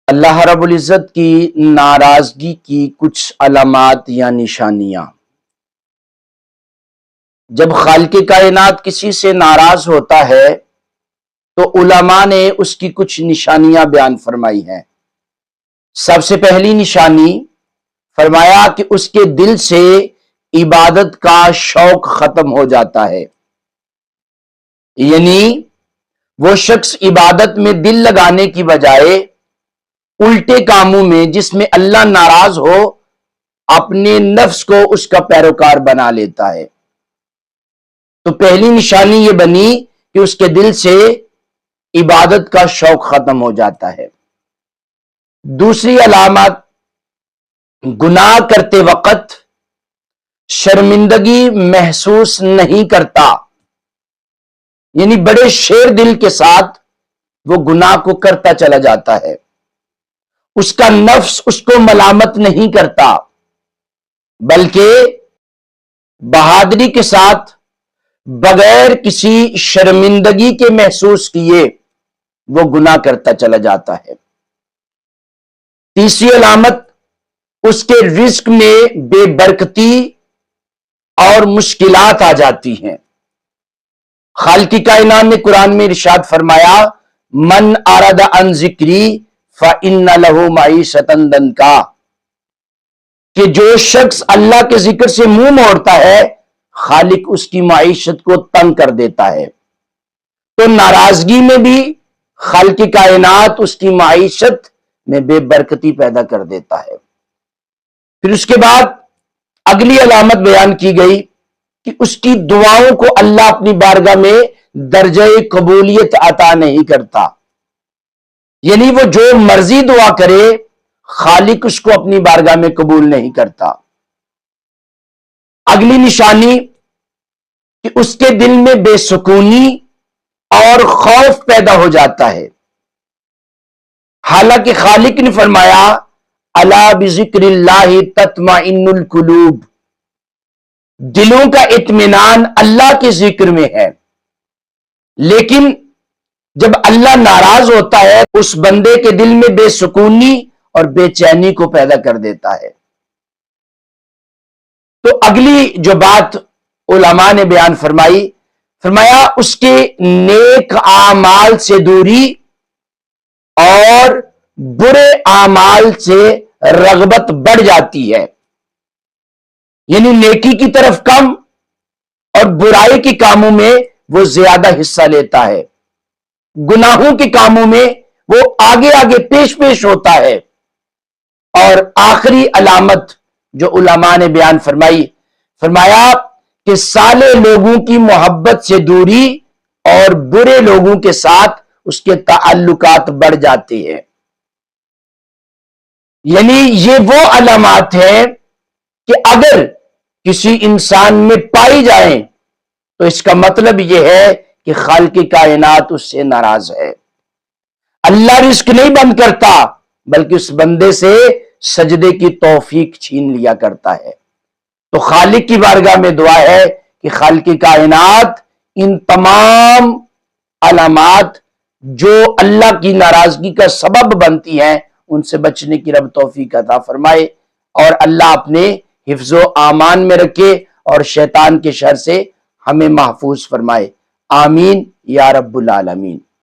اللہ رب العزت کی ناراضگی کی کچھ علامات یا نشانیاں۔ جب خالق کائنات کسی سے ناراض ہوتا ہے تو علماء نے اس کی کچھ نشانیاں بیان فرمائی ہیں۔ سب سے پہلی نشانی فرمایا کہ اس کے دل سے عبادت کا شوق ختم ہو جاتا ہے، یعنی وہ شخص عبادت میں دل لگانے کی بجائے الٹے کاموں میں، جس میں اللہ ناراض ہو، اپنے نفس کو اس کا پیروکار بنا لیتا ہے۔ تو پہلی نشانی یہ بنی کہ اس کے دل سے عبادت کا شوق ختم ہو جاتا ہے۔ دوسری علامت، گناہ کرتے وقت شرمندگی محسوس نہیں کرتا، یعنی بڑے شیر دل کے ساتھ وہ گناہ کو کرتا چلا جاتا ہے۔ اس کا نفس اس کو ملامت نہیں کرتا، بلکہ بہادری کے ساتھ بغیر کسی شرمندگی کے محسوس کیے وہ گناہ کرتا چلا جاتا ہے۔ تیسری علامت، اس کے رزق میں بے برکتی اور مشکلات آ جاتی ہیں۔ خالق کائنات نے قرآن میں ارشاد فرمایا، من اراد عن ذکری فإن لہ معیشۃ ضنکا، کہ جو شخص اللہ کے ذکر سے منہ موڑتا ہے خالق اس کی معیشت کو تنگ کر دیتا ہے۔ تو ناراضگی میں بھی خالق کائنات اس کی معیشت میں بے برکتی پیدا کر دیتا ہے۔ پھر اس کے بعد اگلی علامت بیان کی گئی کہ اس کی دعاؤں کو اللہ اپنی بارگاہ میں درجہ قبولیت عطا نہیں کرتا، یعنی وہ جو مرضی دعا کرے خالق اس کو اپنی بارگاہ میں قبول نہیں کرتا۔ اگلی نشانی کہ اس کے دل میں بے سکونی اور خوف پیدا ہو جاتا ہے، حالانکہ خالق نے فرمایا الا بذکر اللہ تطمئن القلوب، دلوں کا اطمینان اللہ کے ذکر میں ہے۔ لیکن جب اللہ ناراض ہوتا ہے اس بندے کے دل میں بے سکونی اور بے چینی کو پیدا کر دیتا ہے۔ تو اگلی جو بات علماء نے بیان فرمایا اس کے نیک اعمال سے دوری اور برے اعمال سے رغبت بڑھ جاتی ہے، یعنی نیکی کی طرف کم اور برائی کے کاموں میں وہ زیادہ حصہ لیتا ہے، گناہوں کے کاموں میں وہ آگے آگے پیش ہوتا ہے۔ اور آخری علامت جو علماء نے بیان فرمایا کہ صالح لوگوں کی محبت سے دوری اور برے لوگوں کے ساتھ اس کے تعلقات بڑھ جاتے ہیں، یعنی یہ وہ علامات ہیں کہ اگر کسی انسان میں پائی جائیں تو اس کا مطلب یہ ہے کہ خالق کائنات اس سے ناراض ہے۔ اللہ رزق نہیں بند کرتا بلکہ اس بندے سے سجدے کی توفیق چھین لیا کرتا ہے۔ تو خالق کی بارگاہ میں دعا ہے کہ خالق کائنات ان تمام علامات جو اللہ کی ناراضگی کا سبب بنتی ہیں ان سے بچنے کی رب توفیق عطا فرمائے، اور اللہ اپنے حفظ و امان میں رکھے اور شیطان کے شر سے ہمیں محفوظ فرمائے۔ آمین یا رب العالمین۔